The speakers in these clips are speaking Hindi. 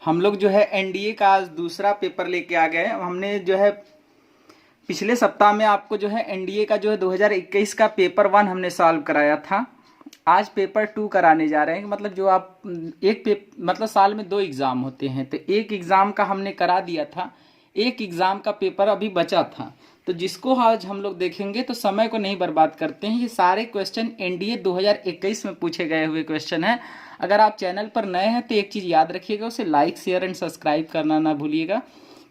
हम लोग जो है एनडीए का आज दूसरा पेपर लेके आ गए। हमने जो है पिछले सप्ताह में आपको जो है एनडीए का जो है 2021 का पेपर 1 हमने सॉल्व कराया था। आज पेपर 2 कराने जा रहे हैं। मतलब जो आप मतलब साल में 2 एग्ज़ाम होते हैं, तो एक एग्ज़ाम का हमने करा दिया था, एक एग्ज़ाम का पेपर अभी बचा था। तो जिसको आज हम लोग देखेंगे, तो समय को नहीं बर्बाद करते हैं। ये सारे क्वेश्चन एनडीए 2021 में पूछे गए हुए क्वेश्चन हैं। अगर आप चैनल पर नए हैं तो एक चीज़ याद रखिएगा, उसे लाइक शेयर एंड सब्सक्राइब करना ना भूलिएगा,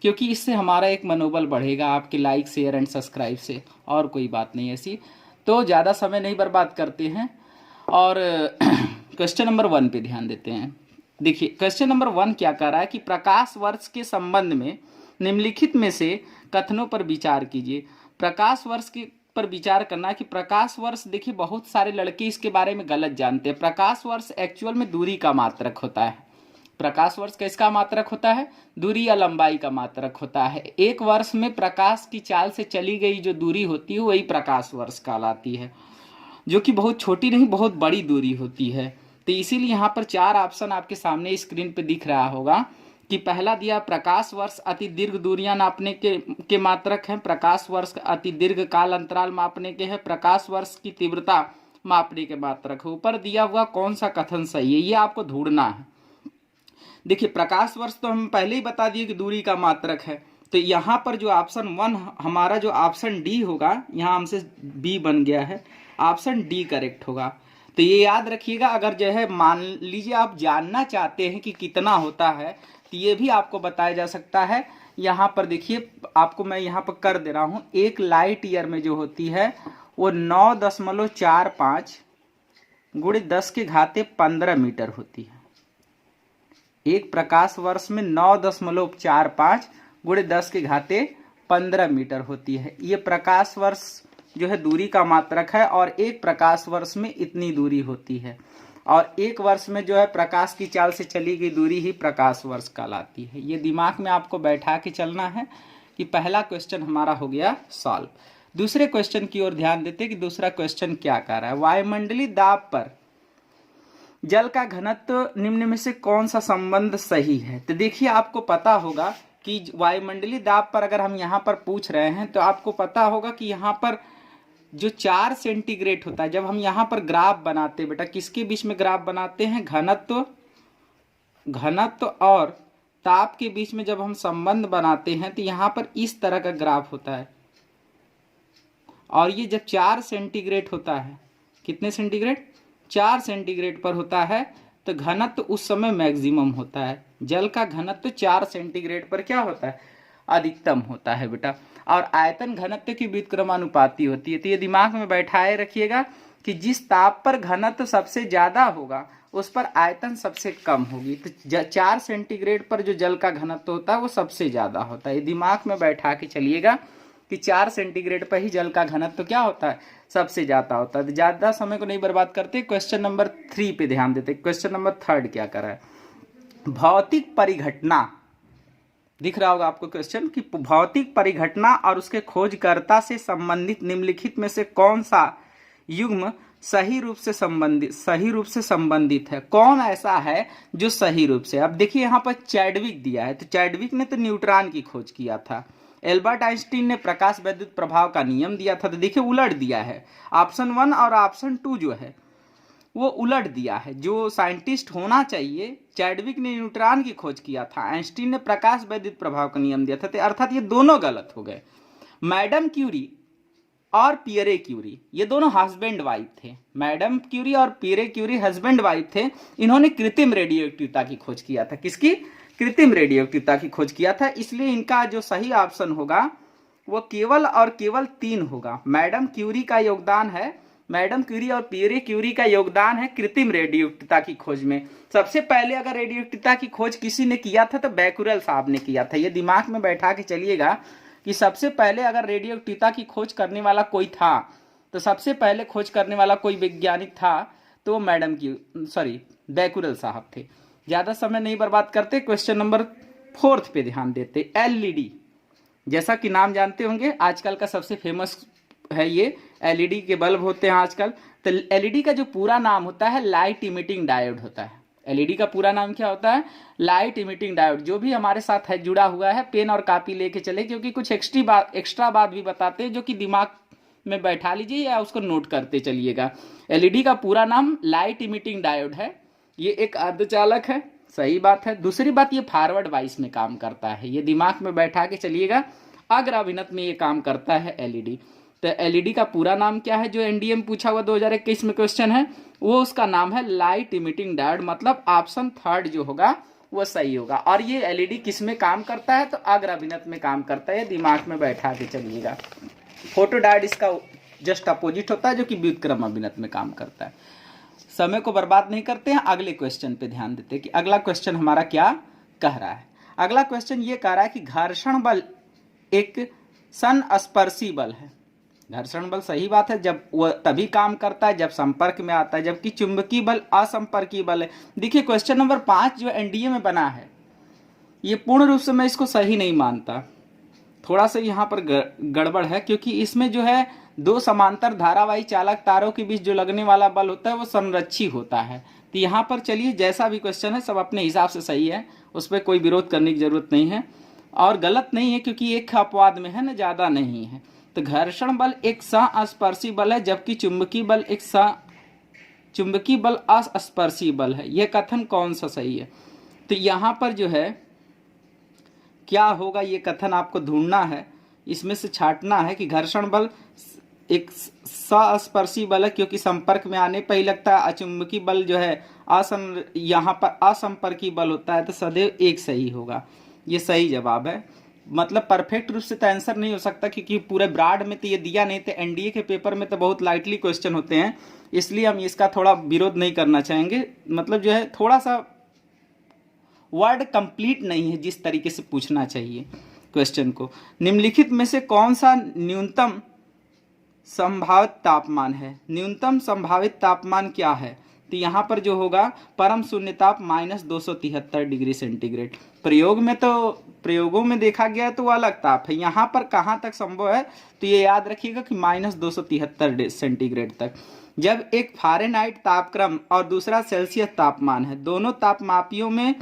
क्योंकि इससे हमारा एक मनोबल बढ़ेगा आपके लाइक शेयर एंड सब्सक्राइब से, और कोई बात नहीं ऐसी। तो ज़्यादा समय नहीं बर्बाद करते हैं और क्वेश्चन नंबर 1 पे ध्यान देते हैं। देखिए क्वेश्चन नंबर 1 क्या कह रहा है कि प्रकाश वर्ष के संबंध में निम्नलिखित में से कथनों पर विचार कीजिए। प्रकाश वर्ष के पर विचार करना कि प्रकाश वर्ष, देखिए बहुत सारे लड़के इसके बारे में गलत जानते हैं। प्रकाश वर्ष एक्चुअल में दूरी का मात्रक होता है। प्रकाश वर्ष किसका मात्रक होता है? दूरी या लंबाई का मात्रक होता है। एक वर्ष में प्रकाश की चाल से चली गई जो दूरी होती है वही प्रकाश वर्ष कहलाती है, जो कि बहुत छोटी नहीं बहुत बड़ी दूरी होती है। तो इसीलिए यहाँ पर 4 ऑप्शन आपके सामने स्क्रीन पे दिख रहा होगा कि पहला दिया प्रकाश वर्ष अति दीर्घ दूरियां नापने के मात्रक हैं, प्रकाश वर्ष अति दीर्घ काल अंतराल मापने के हैं, प्रकाश वर्ष की तीव्रता मापने के मात्रक है। ऊपर दिया हुआ कौन सा कथन सही है, ये आपको ढूंढना है। देखिए प्रकाश वर्ष तो हम पहले ही बता दिए कि दूरी का मात्रक है। तो यहाँ पर जो ऑप्शन 1 हमारा जो ऑप्शन डी होगा, यहाँ हमसे बी बन गया है, ऑप्शन डी करेक्ट होगा। तो ये याद रखिएगा। अगर जो है मान लीजिए आप जानना चाहते हैं कि कितना होता है, तो ये भी आपको बताया जा सकता है। यहाँ पर देखिए आपको मैं यहाँ पर कर दे रहा हूँ, एक लाइट ईयर में जो होती है वो 9.45 गुणे 10⁻15 मीटर होती है। एक प्रकाश वर्ष में 9.45 गुणे 10⁻15 मीटर होती है। ये प्रकाश वर्ष जो है दूरी का मात्रक है, और एक प्रकाश वर्ष में इतनी दूरी होती है, और एक वर्ष में जो है प्रकाश की चाल से चली गई दूरी ही प्रकाश वर्ष कहलाती है। ये दिमाग में आपको बैठा के चलना है कि पहला क्वेश्चन हमारा हो गया सॉल्व। दूसरे क्वेश्चन की ओर ध्यान देते कि दूसरा क्वेश्चन क्या कह रहा है। वायुमंडलीय दाब पर जल का घनत्व निम्न में से कौन सा संबंध सही है? तो देखिए आपको पता होगा कि वायुमंडलीय दाब पर अगर हम यहाँ पर पूछ रहे हैं, तो आपको पता होगा कि यहाँ पर जो 4 सेंटीग्रेड होता है, जब हम यहाँ पर ग्राफ बनाते हैं बेटा, किसके बीच में ग्राफ बनाते हैं? घनत्व और ताप के बीच में जब हम संबंध बनाते हैं, तो यहाँ पर इस तरह का ग्राफ होता है। और ये जब 4 सेंटीग्रेड होता है, कितने सेंटीग्रेड? 4 सेंटीग्रेड पर होता है, तो घनत्व उस समय मैक्सिमम होता है। जल का घनत्व 4 सेंटीग्रेड पर क्या होता है? अधिकतम होता है बेटा। और आयतन घनत्व की व्युत्क्रमानुपाती होती है। तो ये दिमाग में बैठाए रखिएगा कि जिस ताप पर घनत्व सबसे ज्यादा होगा उस पर आयतन सबसे कम होगी। तो 4 सेंटीग्रेड पर जो जल का घनत्व होता है वो सबसे ज्यादा होता है। ये दिमाग में बैठा के चलिएगा कि 4 सेंटीग्रेड पर ही जल का घनत्व क्या होता है? सबसे ज्यादा होता है। तो ज्यादा समय को नहीं बर्बाद करते, क्वेश्चन नंबर 3 पे ध्यान देते। क्वेश्चन नंबर 3 क्या कर रहा है? भौतिक परिघटना, दिख रहा होगा आपको क्वेश्चन कि भौतिक परिघटना और उसके खोजकर्ता से संबंधित निम्नलिखित में से कौन सा युग्म सही रूप से संबंधित है? कौन ऐसा है जो सही रूप से? अब देखिए यहाँ पर चैडविक दिया है, तो चैडविक ने तो न्यूट्रॉन की खोज किया था। एल्बर्ट आइंस्टीन ने प्रकाश वैद्युत प्रभाव का नियम दिया था। तो देखिए उलट दिया है, ऑप्शन 1 और ऑप्शन 2 जो है वो उलट दिया है। जो साइंटिस्ट होना चाहिए, चैडविक ने न्यूट्रॉन की खोज किया था, आइंस्टीन ने प्रकाश वैद्युत प्रभाव का नियम दिया था। तो अर्थात ये दोनों गलत हो गए। मैडम क्यूरी और पियरे क्यूरी ये दोनों हस्बैंड वाइफ थे। मैडम क्यूरी और पियरे क्यूरी हस्बैंड वाइफ थे। इन्होंने कृत्रिम रेडियोएक्टिविटी की खोज किया था। किसकी? कृत्रिम रेडियोएक्टिविटी की खोज किया था। इसलिए इनका जो सही ऑप्शन होगा वो केवल और केवल 3 होगा। मैडम क्यूरी का योगदान है, मैडम क्यूरी और पियरे क्यूरी का योगदान है कृत्रिम रेडियोएक्टिविटी की खोज में। सबसे पहले अगर रेडियोएक्टिविटी की खोज किसी ने किया था तो बैकुरेल साहब ने किया था। ये दिमाग में बैठा के चलिएगा कि सबसे पहले अगर रेडियोएक्टिविटी की खोज करने वाला कोई था, तो सबसे पहले खोज करने वाला कोई वैज्ञानिक था तो वो बैकुरेल साहब थे। ज्यादा समय नहीं बर्बाद करते, क्वेश्चन नंबर 4 पे ध्यान देते। एलईडी, जैसा कि नाम जानते होंगे आजकल का सबसे फेमस है ये एलईडी के बल्ब होते हैं आजकल। तो एलईडी का जो पूरा नाम होता है लाइट इमिटिंग डायोड होता है। एलईडी का पूरा नाम क्या होता है? Light emitting diode. जो भी हमारे साथ है जुड़ा हुआ है पेन और कॉपी लेके चले, क्योंकि कुछ एक्स्ट्रा बात भी बताते हैं जो कि दिमाग में बैठा लीजिए या उसको नोट करते चलिएगा। एलईडी का पूरा नाम लाइट इमिटिंग डायोड है। ये एक अर्धचालक है, सही बात है। दूसरी बात, ये फॉरवर्ड वाइस में काम करता है, ये दिमाग में बैठा के चलिएगा। अग्र अभिनत में ये काम करता है एलईडी। तो एलईडी का पूरा नाम क्या है जो एनडीए में पूछा हुआ 2021 में क्वेश्चन है, वो उसका नाम है लाइट इमिटिंग डायोड। मतलब ऑप्शन थर्ड जो होगा वो सही होगा। और ये एलईडी किस में काम करता है? तो अग्र अभिनत में काम करता है, दिमाग में बैठा के चलिएगा। फोटो डायोड इसका जस्ट अपोजिट होता है जो कि व्युत्क्रम अभिनत में काम करता है। समय को बर्बाद नहीं करते हैं, अगले क्वेश्चन पे ध्यान देते हैं कि अगला क्वेश्चन हमारा क्या कह रहा है। अगला क्वेश्चन ये कह रहा है कि घर्षण बल एक संस्पर्शी बल है। घर्षण बल सही बात है, जब वह तभी काम करता है जब संपर्क में आता है, जबकि चुंबकीय बल असंपर्कीय बल है। देखिए क्वेश्चन नंबर 5 जो एनडीए में बना है, ये पूर्ण रूप से मैं इसको सही नहीं मानता। थोड़ा सा यहाँ पर गड़बड़ है, क्योंकि इसमें जो है दो समांतर धारावाही चालक तारों के बीच जो लगने वाला बल होता है वो संरक्षी होता है। तो यहाँ पर चलिए जैसा भी क्वेश्चन है सब अपने हिसाब से सही है, उस पर कोई विरोध करने की जरूरत नहीं है और गलत नहीं है, क्योंकि एक अपवाद में है ना, ज्यादा नहीं है। तो घर्षण बल एक संस्पर्शी बल है, जबकि चुंबकीय बल अस्पर्शी बल है। यह कथन कौन सा सही है? तो यहाँ पर जो है क्या होगा, ये कथन आपको ढूंढना है, इसमें से छांटना है कि घर्षण बल एक संस्पर्शी बल है क्योंकि संपर्क में आने पर ही लगता है। अचुंबकीय बल जो है यहाँ पर असंपर्की बल होता है। तो सदैव एक सही होगा, ये सही जवाब है। मतलब परफेक्ट रूप से तो आंसर नहीं हो सकता, क्योंकि पूरे ब्रॉड में तो ये दिया नहीं था। एनडीए के पेपर में तो बहुत लाइटली क्वेश्चन होते हैं, इसलिए हम इसका थोड़ा विरोध नहीं करना चाहेंगे। मतलब जो है थोड़ा सा वर्ड कंप्लीट नहीं है जिस तरीके से पूछना चाहिए क्वेश्चन को। निम्नलिखित में से कौन सा न्यूनतम संभावित तापमान है? न्यूनतम संभावित तापमान क्या है? तो यहाँ पर जो होगा परम शून्य ताप -273 डिग्री सेंटीग्रेड। प्रयोगों में देखा गया तो वो अलग ताप है, यहाँ पर कहाँ तक संभव है तो ये याद रखिएगा कि -273 सेंटीग्रेड तक। जब एक फ़ारेनहाइट तापक्रम और दूसरा सेल्सियस तापमान है, दोनों तापमापियों में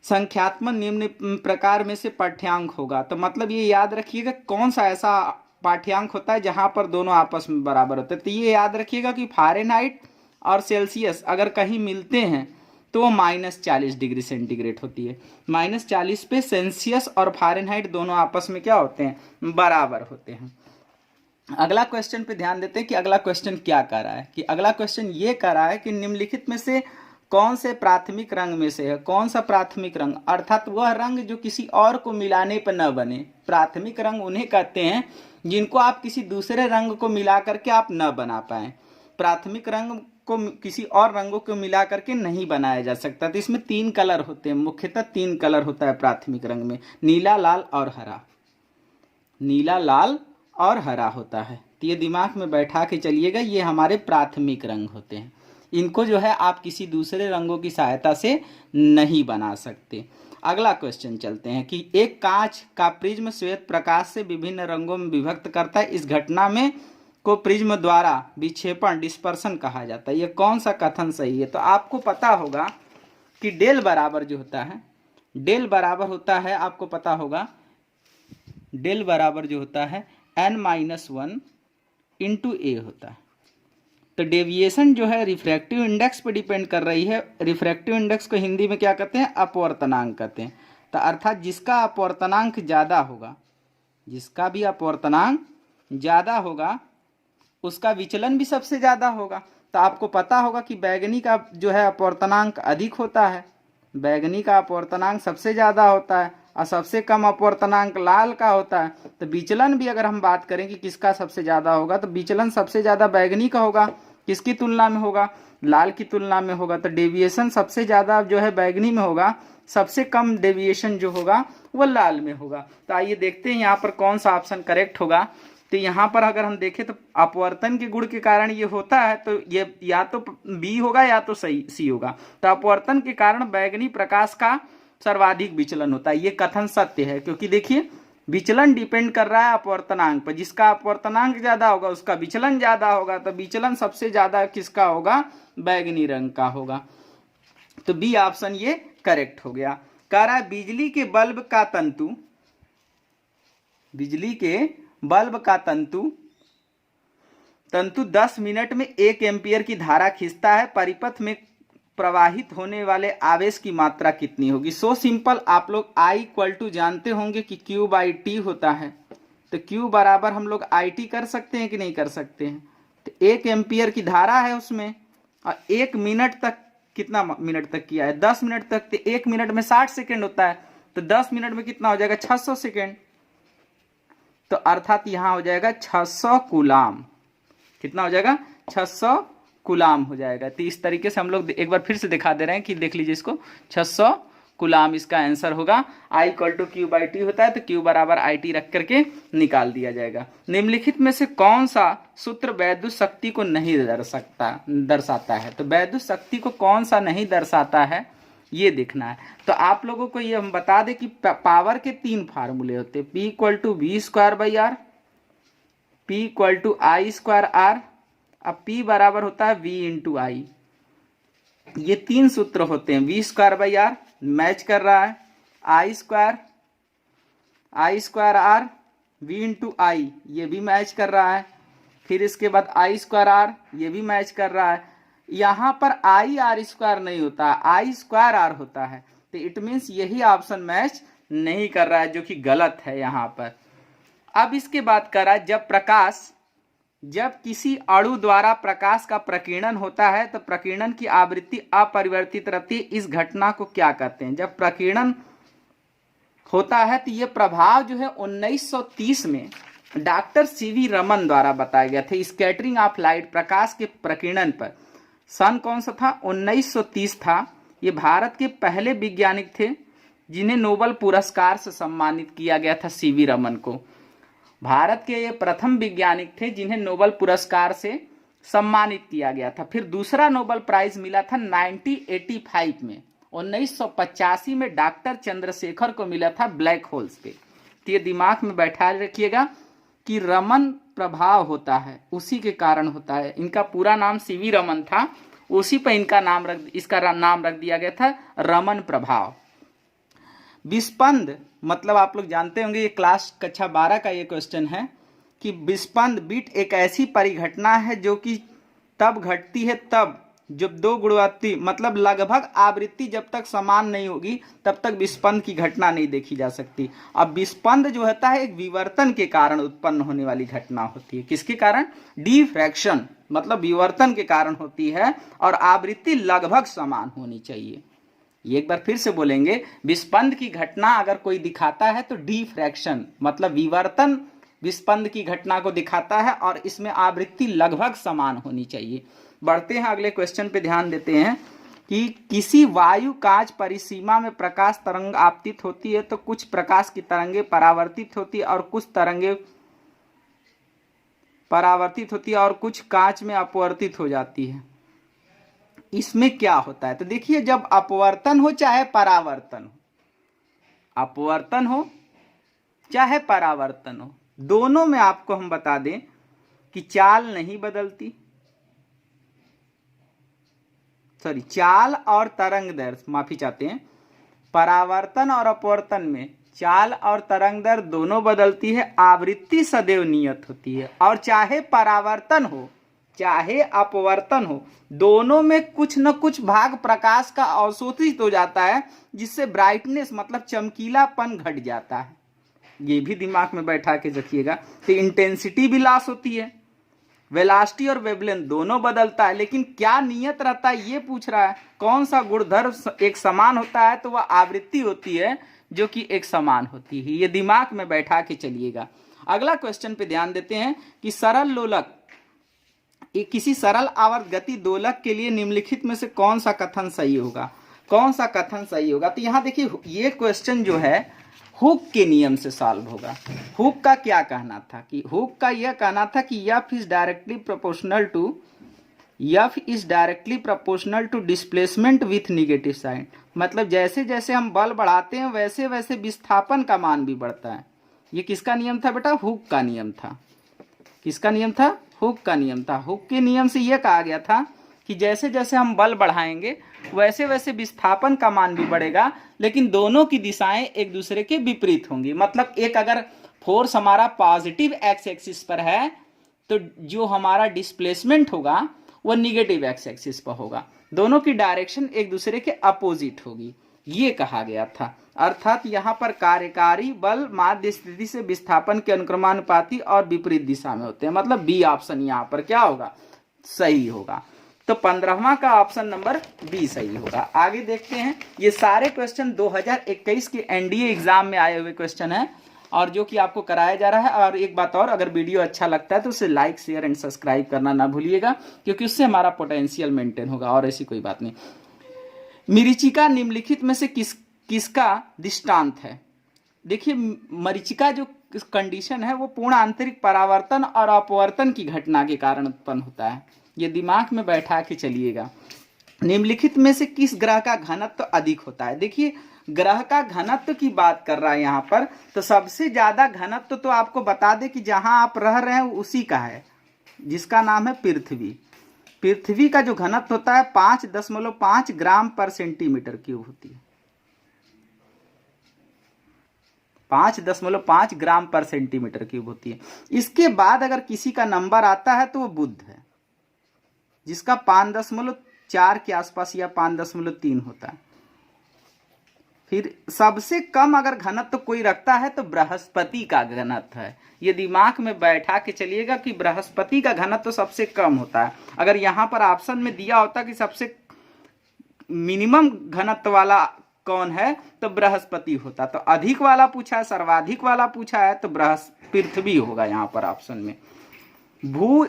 संख्यात्मक निम्न प्रकार में से पाठ्यांक होगा। तो मतलब ये याद रखिएगा कौन सा ऐसा पाठ्यांक होता है जहां पर दोनों आपस में बराबर होते हैं। तो ये याद रखिएगा कि फ़ारेनहाइट और सेल्सियस अगर कहीं मिलते हैं तो वो -40 डिग्री सेंटीग्रेड होती है। -40 पे सेल्सियस और फ़ारेनहाइट दोनों आपस में क्या होते हैं? बराबर होते हैं। अगला क्वेश्चन पे ध्यान देते हैं कि अगला क्वेश्चन क्या कर रहा है। कि अगला क्वेश्चन ये कर रहा है कि निम्नलिखित में से कौन से प्राथमिक रंग में से है? कौन सा प्राथमिक रंग? अर्थात वह रंग जो किसी और को मिलाने पर न बने। प्राथमिक रंग उन्हें कहते हैं जिनको आप किसी दूसरे रंग को मिला करके आप न बना पाए। प्राथमिक रंग को किसी और रंगों को मिला करके नहीं बनाया जा सकता। तो इसमें 3 कलर होते हैं, मुख्यतः 3 कलर होता है प्राथमिक रंग में, नीला, लाल और हरा। नीला, लाल और हरा होता है। तो ये दिमाग में बैठा के चलिएगा, ये हमारे प्राथमिक रंग होते हैं। इनको जो है आप किसी दूसरे रंगों की सहायता से नहीं बना सकते। अगला क्वेश्चन चलते हैं कि एक कांच का प्रिज्म श्वेत प्रकाश से विभिन्न रंगों में विभक्त करता है। इस घटना में को प्रिज्म द्वारा विक्षेपण डिस्पर्सन कहा जाता है। ये कौन सा कथन सही है? तो आपको पता होगा कि डेल बराबर जो होता है, डेल बराबर होता है, आपको पता होगा डेल बराबर जो होता है n-1 इंटू ए होता है। तो डेविएशन जो है रिफ्रैक्टिव इंडेक्स पर डिपेंड कर रही है। रिफ्रैक्टिव इंडेक्स को हिंदी में क्या कहते हैं? अपवर्तनांक कहते हैं। तो अर्थात जिसका अपवर्तनांक ज़्यादा होगा, जिसका भी अपवर्तनांक ज़्यादा होगा उसका विचलन भी सबसे ज़्यादा होगा। तो आपको पता होगा कि बैगनी का जो है अपवर्तनांक अधिक होता है, बैगनी का अपवर्तनांक सबसे ज़्यादा होता है और सबसे कम अपवर्तनांक लाल का होता है। तो विचलन भी अगर हम बात करें कि किसका सबसे ज़्यादा होगा, तो विचलन सबसे ज़्यादा बैगनी का होगा। किसकी तुलना में होगा? लाल की तुलना में होगा। तो डेविएशन सबसे ज़्यादा जो है बैगनी में होगा, सबसे कम डेविएशन जो होगा वो लाल में होगा। तो आइए देखते हैं यहाँ पर कौन सा ऑप्शन करेक्ट होगा। तो यहाँ पर अगर हम देखें तो अपवर्तन के गुण के कारण ये होता है, तो ये या तो बी होगा या तो सही सी होगा। तो अपवर्तन के कारण बैगनी प्रकाश का सर्वाधिक विचलन होता है। ये कथन सत्य है, क्योंकि देखिए विचलन डिपेंड कर रहा है अपवर्तनांक पर। जिसका अपवर्तनांक ज्यादा होगा उसका विचलन ज्यादा होगा। तो विचलन सबसे ज्यादा किसका होगा? बैगनी रंग का होगा। तो बी ऑप्शन ये करेक्ट हो गया। कह रहा है बिजली के बल्ब का तंतु, बिजली के बल्ब का तंतु 10 मिनट में 1 एम्पियर की धारा खींचता है, परिपथ में प्रवाहित होने वाले आवेश की मात्रा कितनी होगी। सो सिंपल, आप लोग I इक्वल टू जानते होंगे कि Q बाई टी होता है, तो Q बराबर हम लोग IT कर सकते हैं कि नहीं कर सकते हैं। तो 1 एम्पियर की धारा है उसमें, और 1 मिनट तक, कितना मिनट तक किया है, 10 मिनट तक, तो 1 मिनट में 60 सेकेंड होता है, तो 10 मिनट में कितना हो जाएगा, 600 सेकेंड। तो अर्थात यहां हो जाएगा 600 कूलाम। कितना हो जाएगा, 600 कूलाम हो जाएगा। तो इस तरीके से हम लोग एक बार फिर से दिखा दे रहे हैं कि देख लीजिए इसको, 600 कूलाम इसका आंसर होगा। I equal to Q by T होता है, तो Q बराबर IT रख करके निकाल दिया जाएगा। निम्नलिखित में से कौन सा सूत्र वैद्युत शक्ति को नहीं दर्शाता है। तो वैद्युत शक्ति को कौन सा नहीं दर्शाता है ये देखना है। तो आप लोगों को ये हम बता दें कि पावर के 3 फार्मूले होते हैं, P equal to V square by R, P equal to I square R, अब P बराबर होता है V इंटू आई। ये 3 सूत्र होते हैं। V square by R match कर रहा है, I square R, V into I ये भी मैच कर रहा है, फिर इसके बाद आई स्क्वायर आर ये भी मैच कर रहा है। यहां पर आई आर स्क्वायर नहीं होता, आई स्क्वायर आर होता है। तो इट मीन्स यही ऑप्शन मैच नहीं कर रहा है, जो कि गलत है यहां पर। अब इसके बाद करा, जब किसी अणु द्वारा प्रकाश का प्रकीर्णन होता है तो प्रकीर्णन की आवृत्ति अपरिवर्तित रहती है। इस घटना को क्या कहते हैं। जब प्रकीर्णन होता है तो ये प्रभाव जो है 1930 में डॉक्टर सीवी रमन द्वारा बताया गया था। स्कैटरिंग ऑफ लाइट, प्रकाश के प्रकीर्णन पर। सन कौन सा था, 1930 था। ये भारत के पहले वैज्ञानिक थे जिन्हें नोबेल पुरस्कार से सम्मानित किया गया था। सीवी रमन को भारत के ये प्रथम वैज्ञानिक थे जिन्हें नोबेल पुरस्कार से सम्मानित किया गया था। फिर दूसरा नोबेल प्राइज मिला था 1985 में। 1985 में डॉक्टर चंद्रशेखर को मिला था ब्लैक होल्स पे। तो ये दिमाग में बैठा रखिएगा कि रमन प्रभाव होता है, उसी के कारण होता है। इनका पूरा नाम सीवी रमन था, उसी पर इसका नाम रख दिया गया था रमन प्रभाव। विस्पंद मतलब आप लोग जानते होंगे, ये क्लास कक्षा 12 का ये क्वेश्चन है कि विस्पंद बीट एक ऐसी परिघटना है जो कि तब घटती है तब जब 2 गुणवत्ती मतलब लगभग आवृत्ति जब तक समान नहीं होगी तब तक विस्पंद की घटना नहीं देखी जा सकती। अब विस्पंद जो होता है एक विवर्तन के कारण उत्पन्न होने वाली घटना होती है। किसके कारण, डिफ्रैक्शन मतलब विवर्तन के कारण होती है, और आवृत्ति लगभग समान होनी चाहिए। ये एक बार फिर से बोलेंगे, विस्पंद की घटना अगर कोई दिखाता है तो डिफ्रैक्शन मतलब विवर्तन विस्पंद की घटना को दिखाता है, और इसमें आवृत्ति लगभग समान होनी चाहिए। बढ़ते हैं अगले क्वेश्चन पे, ध्यान देते हैं कि किसी वायु कांच परिसीमा में प्रकाश तरंग आपतित होती है तो कुछ प्रकाश की तरंगे परावर्तित होती है और कुछ तरंगे परावर्तित होती है और कुछ कांच में अपवर्तित हो जाती है। इसमें क्या होता है, तो देखिए जब अपवर्तन हो चाहे परावर्तन हो, अपवर्तन हो चाहे परावर्तन हो, दोनों में आपको हम बता दें कि चाल नहीं बदलती। सॉरी, चाल और तरंग दर, माफी चाहते हैं, परावर्तन और अपवर्तन में चाल और तरंग दर दोनों बदलती है, आवृत्ति सदैव नियत होती है। और चाहे परावर्तन हो चाहे अपवर्तन हो, दोनों में कुछ न कुछ भाग प्रकाश का अवशोषित हो जाता है, जिससे ब्राइटनेस मतलब चमकीलापन घट जाता है। ये भी दिमाग में बैठा के रखिएगा। तो इंटेंसिटी भी लॉस होती है, वेलोसिटी और वेवलेंथ दोनों बदलता है, लेकिन क्या नियत रहता है ये पूछ रहा है। कौन सा गुणधर्म एक समान होता है, तो वह आवृत्ति होती है जो कि एक समान होती है। ये दिमाग में बैठा के चलिएगा। अगला क्वेश्चन पे ध्यान देते हैं कि सरल लोलक, किसी सरल आवर्त गति दोलक के लिए निम्नलिखित में से कौन सा कथन सही होगा, कौन सा कथन सही होगा। तो यहाँ देखिए ये क्वेश्चन जो है हुक के नियम से सॉल्व होगा। हुक का क्या कहना था कि हुक का यह कहना था कि F is directly proportional to displacement with negative sign. मतलब जैसे जैसे हम बल बढ़ाते हैं वैसे वैसे विस्थापन का मान भी बढ़ता है। ये किसका नियम था बेटा, हुक का नियम था। किसका नियम था, हुक का नियम था। हुक के नियम से यह कहा गया था कि जैसे जैसे हम बल बढ़ाएंगे वैसे वैसे विस्थापन का मान भी बढ़ेगा, लेकिन दोनों की दिशाएं एक दूसरे के विपरीत होंगी। मतलब एक अगर फोर्स हमारा पॉजिटिव एक्स एक्सिस पर है तो जो हमारा डिस्प्लेसमेंट होगा वो निगेटिव एक्स एक्सिस पर होगा। दोनों की डायरेक्शन एक दूसरे के अपोजिट होगी, ये कहा गया था। अर्थात यहाँ पर कार्यकारी बल माध्य स्थिति से विस्थापन के अनुक्रमानुपाती और विपरीत दिशा में होते हैं। मतलब बी ऑप्शन यहाँ पर क्या होगा, सही होगा। तो 15वां का ऑप्शन नंबर बी सही होगा। आगे देखते हैं, ये सारे क्वेश्चन 2021 के एनडीए एग्जाम में आए हुए क्वेश्चन हैं और जो कि आपको कराया जा रहा है। और एक बात और, अगर वीडियो अच्छा लगता है तो उसे लाइक शेयर एंड सब्सक्राइब करना ना भूलिएगा, क्योंकि उससे हमारा पोटेंशियल मेंटेन होगा और ऐसी कोई बात नहीं। मरीचिका निम्नलिखित में से किसका दृष्टांत है? देखिए, मरीचिका जो कंडीशन है वो पूर्ण आंतरिक परावर्तन और अपवर्तन की घटना के कारण उत्पन्न होता है। ये दिमाग में बैठा के चलिएगा। निम्नलिखित में से किस ग्रह का घनत्व अधिक होता है? देखिए, ग्रह का घनत्व की बात कर रहा है यहाँ पर, तो सबसे ज्यादा घनत्व तो आपको बता दे कि जहां आप रह रहे हैं उसी का है, जिसका नाम है पृथ्वी। पृथ्वी का जो घनत्व होता है 5.5 ग्राम पर सेंटीमीटर क्यूब होती है। 5.5 ग्राम पर सेंटीमीटर क्यूब होती है। इसके बाद अगर किसी का नंबर आता है तो वो बुध है, जिसका 5.4 के आसपास या 5.3 होता है। फिर सबसे कम अगर घनत्व कोई रखता है तो बृहस्पति का घनत्व है। ये दिमाग में बैठा के चलिएगा कि बृहस्पति का घनत्व सबसे कम होता है। अगर यहाँ पर ऑप्शन में दिया होता कि सबसे मिनिमम घनत्व वाला कौन है तो बृहस्पति होता। तो अधिक वाला पूछा है, सर्वाधिक वाला पूछा है, तो पृथ्वी होगा यहाँ पर ऑप्शन में। भू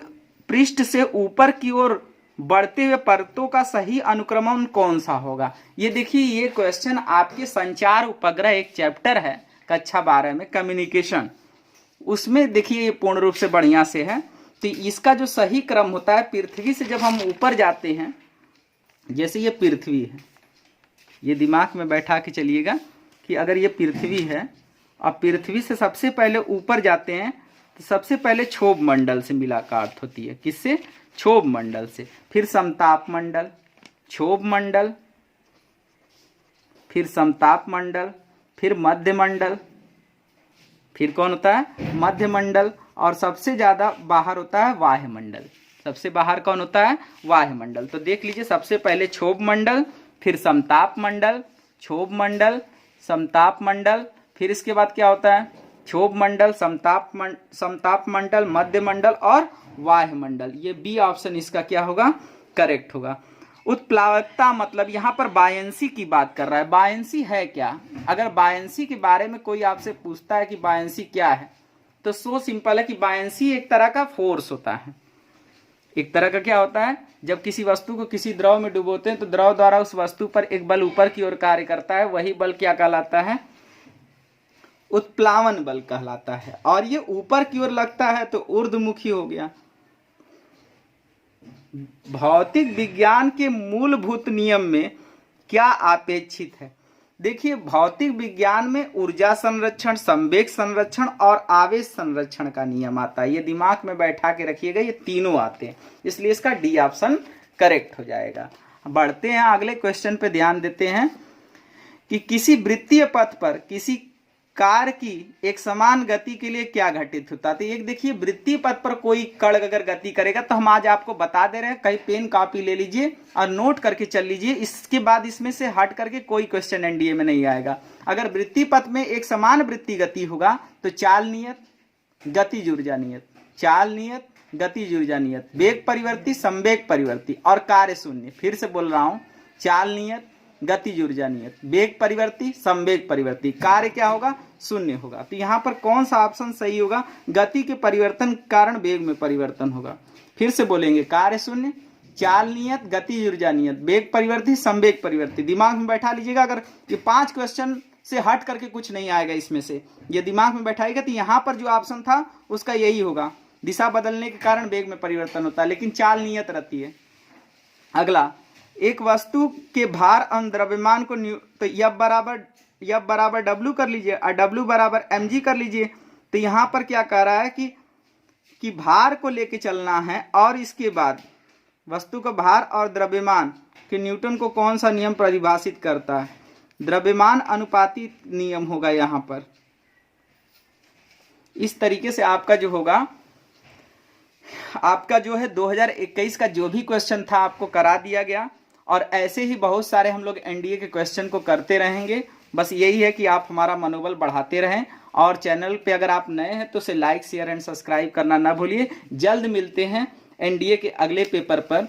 पृष्ठ से ऊपर की ओर बढ़ते हुए परतों का सही अनुक्रमण कौन सा होगा? ये देखिए, ये क्वेश्चन आपके संचार उपग्रह एक चैप्टर है कक्षा 12 में, कम्युनिकेशन, उसमें देखिए ये पूर्ण रूप से बढ़िया से है। तो इसका जो सही क्रम होता है, पृथ्वी से जब हम ऊपर जाते हैं, जैसे ये पृथ्वी है, ये दिमाग में बैठा के चलिएगा कि अगर ये पृथ्वी है और पृथ्वी से सबसे पहले ऊपर जाते हैं तो सबसे पहले क्षोभ मंडल से मुलाकात होती है। किससे? क्षोभ मंडल से। फिर समताप मंडल, क्षोभ मंडल, फिर समताप मंडल, फिर मध्य मंडल, फिर कौन होता है? मध्य मंडल। और सबसे ज्यादा बाहर होता है वायुमंडल। सबसे बाहर कौन होता है? वायुमंडल। तो देख लीजिए, सबसे पहले क्षोभ मंडल, फिर समताप मंडल, क्षोभ मंडल, समताप मंडल, फिर इसके बाद क्या होता है? क्षोभ मंडल, समताप मंडल, मध्य मंडल और वायुमंडल। ये बी ऑप्शन इसका क्या होगा? करेक्ट होगा। उत्प्लावकता मतलब यहाँ पर बायंसी की बात कर रहा है। बायंसी है क्या? अगर बायंसी के बारे में कोई आपसे पूछता है कि बायंसी क्या है, तो सो सिंपल है कि बायंसी एक तरह का फोर्स होता है। एक तरह का क्या होता है? जब किसी वस्तु को किसी द्रव में डुबोते हैं तो द्रव द्वारा उस वस्तु पर एक बल ऊपर की ओर कार्य करता है, वही बल क्या कहलाता है? उत्प्लावन बल कहलाता है। और ये ऊपर की ओर लगता है तो ऊर्ध्वमुखी हो गया। भौतिक विज्ञान के मूलभूत नियम में क्या अपेक्षित है? देखिए, भौतिक विज्ञान में ऊर्जा संरक्षण, संवेग संरक्षण और आवेश संरक्षण का नियम आता है। ये दिमाग में बैठा के रखिएगा, ये तीनों आते हैं, इसलिए इसका डी ऑप्शन करेक्ट हो जाएगा। बढ़ते हैं अगले क्वेश्चन पे, ध्यान देते हैं कि किसी वृत्तीय पथ पर किसी कार की एक समान गति के लिए क्या घटित होता है? तो एक देखिए, वृत्तीय पथ पर कोई कण अगर गति करेगा तो हम आज आपको बता दे रहे हैं, कहीं पेन कॉपी ले लीजिए और नोट करके चल लीजिए। इसके बाद इसमें से हट करके कोई क्वेश्चन एनडीए में नहीं आएगा। अगर वृत्तीय पथ में एक समान वृत्तीय गति होगा तो चाल नियत, गतिज ऊर्जा नियत, चाल नियत, गतिज ऊर्जा नियत, वेग परिवर्ती, संवेग परिवर्ती और कार्य शून्य। फिर से बोल रहा हूं, चाल नियत, गतिज ऊर्जा नियत, वेग परिवर्ती, संवेग परिवर्ती, कार्य क्या होगा? शून्य होगा। तो यहाँ पर कौन सा ऑप्शन सही होगा? गति के परिवर्तन के कारण वेग में परिवर्तन होगा। फिर से बोलेंगे, कार्य शून्य, चाल नियत, गतिज ऊर्जा नियत, वेग परिवर्ती, संवेग परिवर्ती। दिमाग में बैठा लीजिएगा। अगर ये 5 क्वेश्चन से हट करके कुछ नहीं आएगा इसमें से, ये दिमाग में बैठाएगा तो यहाँ पर जो ऑप्शन था उसका यही होगा। दिशा बदलने के कारण वेग में परिवर्तन होता है, लेकिन चाल नियत रहती है। अगला, एक वस्तु के भार और द्रव्यमान को तो F बराबर W कर लीजिए और W बराबर mg कर लीजिए। तो यहाँ पर क्या कह रहा है कि भार को लेके चलना है और इसके बाद वस्तु का भार और द्रव्यमान कि न्यूटन को कौन सा नियम परिभाषित करता है? द्रव्यमान अनुपाती नियम होगा यहाँ पर। इस तरीके से आपका जो होगा, आपका जो है 2021 का जो भी क्वेश्चन था आपको करा दिया गया, और ऐसे ही बहुत सारे हम लोग एनडीए के क्वेश्चन को करते रहेंगे। बस यही है कि आप हमारा मनोबल बढ़ाते रहें, और चैनल पे अगर आप नए हैं तो उसे लाइक शेयर एंड सब्सक्राइब करना ना भूलिए। जल्द मिलते हैं एनडीए के अगले पेपर पर।